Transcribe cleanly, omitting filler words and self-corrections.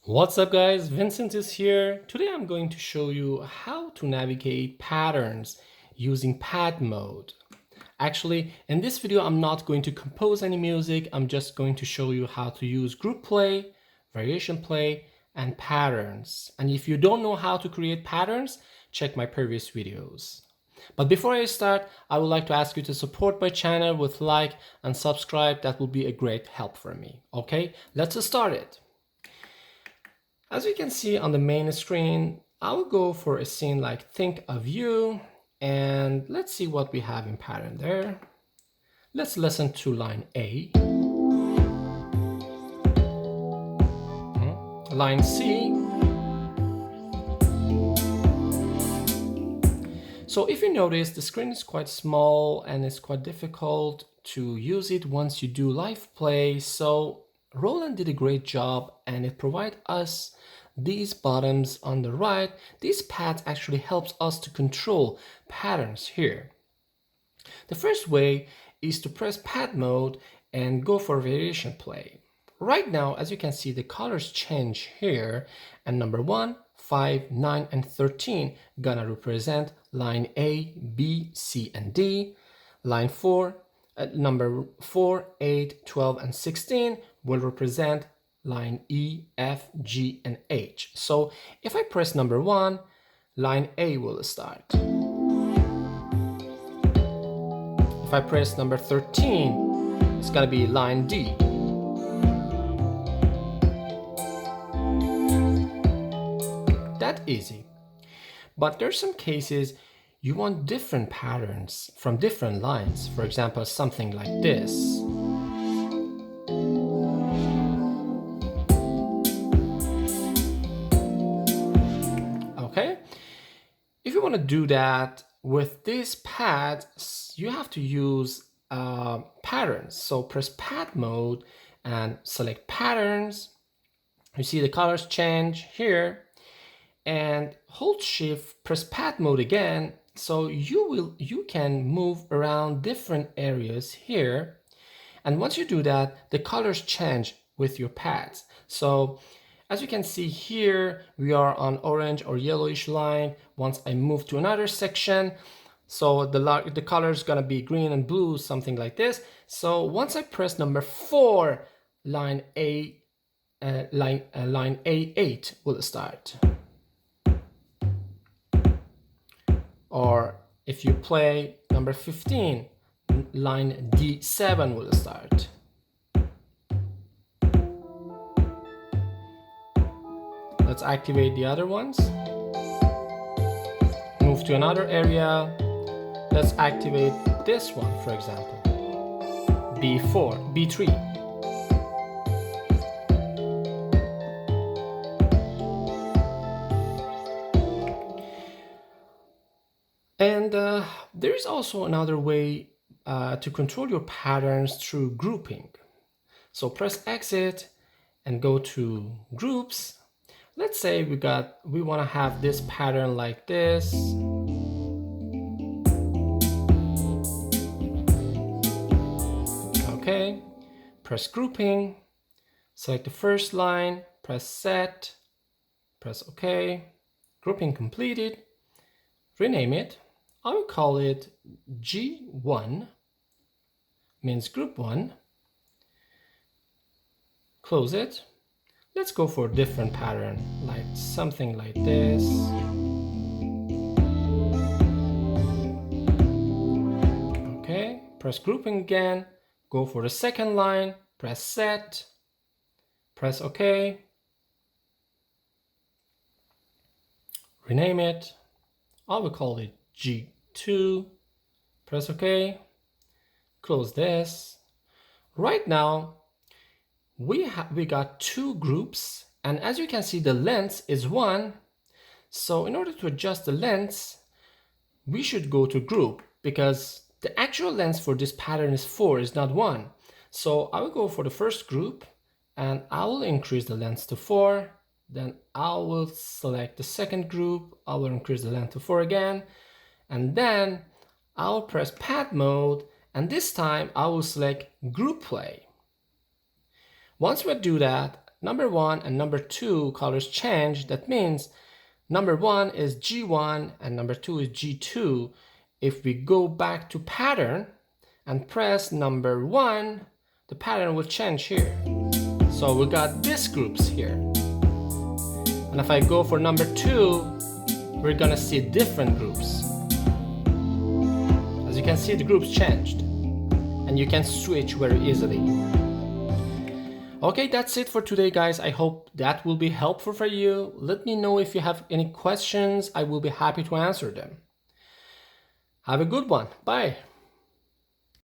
What's up guys, Vincent is here. Today I'm going to show you how to navigate patterns using pad mode. Actually, in this video I'm not going to compose any music, I'm just going to show you how to use group play, variation play, and patterns. And if you don't know how to create patterns, check my previous videos. But before I start, I would like to ask you to support my channel with like and subscribe. That will be a great help for me. Okay, let's start it. As you can see on the main screen, I will go for a scene like Think of You, and let's see what we have in pattern there. Let's listen to line A, line C. So if you notice, the screen is quite small and it's quite difficult to use it once you do live play. So Roland did a great job and it provides us these buttons on the right. These pads actually helps us to control patterns here. The first way is to press pad mode and go for variation play. Right now, as you can see, the colors change here, and number 1, 5, 9, and 13 gonna represent line A, B, C, and D. Line 4, number 4, 8, 12, and 16 will represent line E, F, G, and H. So if I press number 1, line A will start. If I press number 13, it's gonna be line D. That easy. But there's some cases you want different patterns from different lines. For example, something like this. Okay? If you want to do that with this pad, you have to use patterns. So press pad mode and select patterns. You see the colors change here, and hold shift, press pad mode again. So you can move around different areas here. And once you do that, the colors change with your pads. So as you can see here, we are on orange or yellowish line. Once I move to another section, so the color is gonna be green and blue, something like this. So once I press number 4, line A8 will start. Or if you play number 15, line D7 will start. Let's activate the other ones. Move to another area. Let's activate this one, for example. B4, B3. And there is also another way to control your patterns through grouping. So press exit and go to groups. Let's say we want to have this pattern like this. Okay, press grouping, select the first line, press set, press OK. Grouping completed. Rename it. I will call it G1, means group 1. Close it. Let's go for a different pattern, like something like this. Okay, press grouping again, go for the second line, press set, press OK. Rename it. I will call it G2. Press OK. Close this. Right now, we got 2 groups, and as you can see, the length is 1. So in order to adjust the length, we should go to group, because the actual length for this pattern is 4, is not 1. So I will go for the first group and I will increase the length to 4. Then I will select the second group, I will increase the length to 4 again, and then I'll press pad mode, and this time I will select group play. Once we do that, number 1 and number 2 colors change, that means number 1 is G1 and number 2 is G2. If we go back to pattern and press number 1, the pattern will change here. So we got these groups here. And if I go for number 2, we're gonna see different groups. As you can see, the groups changed. And you can switch very easily. Okay, that's it for today, guys. I hope that will be helpful for you. Let me know if you have any questions. I will be happy to answer them. Have a good one. Bye.